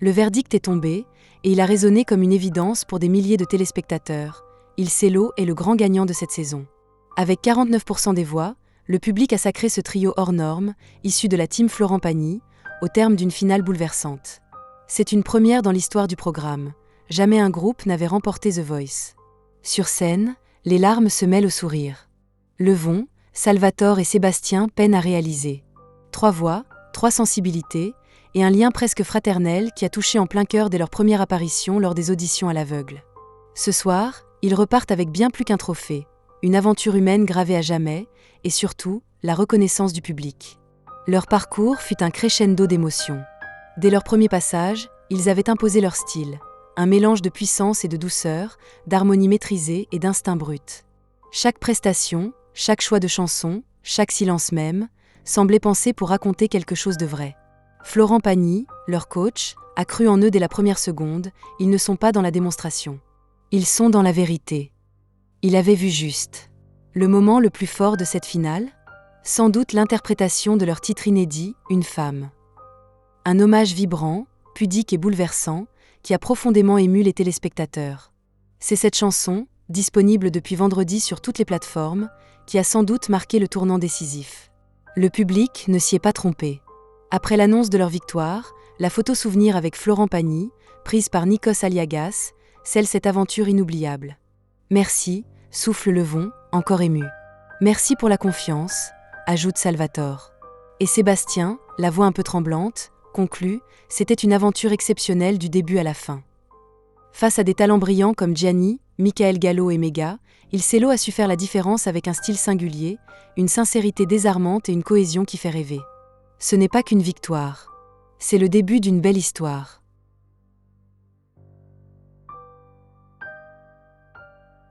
Le verdict est tombé, et il a résonné comme une évidence pour des milliers de téléspectateurs. Il Cello est le grand gagnant de cette saison. Avec 49% des voix, le public a sacré ce trio hors norme, issu de la team Florent Pagny, au terme d'une finale bouleversante. C'est une première dans l'histoire du programme. Jamais un groupe n'avait remporté The Voice. Sur scène, les larmes se mêlent aux sourires. Levon, Salvatore et Sébastien peinent à réaliser. 3 voix, 3 sensibilités, et un lien presque fraternel qui a touché en plein cœur dès leur première apparition lors des auditions à l'aveugle. Ce soir, ils repartent avec bien plus qu'un trophée, une aventure humaine gravée à jamais, et surtout, la reconnaissance du public. Leur parcours fut un crescendo d'émotions. Dès leur premier passage, ils avaient imposé leur style, un mélange de puissance et de douceur, d'harmonie maîtrisée et d'instinct brut. Chaque prestation, chaque choix de chanson, chaque silence même, semblait pensé pour raconter quelque chose de vrai. Florent Pagny, leur coach, a cru en eux dès la première seconde, ils ne sont pas dans la démonstration. Ils sont dans la vérité. Il avait vu juste. Le moment le plus fort de cette finale ? Sans doute l'interprétation de leur titre inédit, Une femme. Un hommage vibrant, pudique et bouleversant, qui a profondément ému les téléspectateurs. C'est cette chanson, disponible depuis vendredi sur toutes les plateformes, qui a sans doute marqué le tournant décisif. Le public ne s'y est pas trompé. Après l'annonce de leur victoire, la photo souvenir avec Florent Pagny, prise par Nikos Aliagas, scelle cette aventure inoubliable. Merci, souffle Levon, encore ému. Merci pour la confiance, ajoute Salvatore. Et Sébastien, la voix un peu tremblante, conclut, c'était une aventure exceptionnelle du début à la fin. Face à des talents brillants comme Gianni, Michael Gallo et Mega, Il Cello a su faire la différence avec un style singulier, une sincérité désarmante et une cohésion qui fait rêver. Ce n'est pas qu'une victoire. C'est le début d'une belle histoire.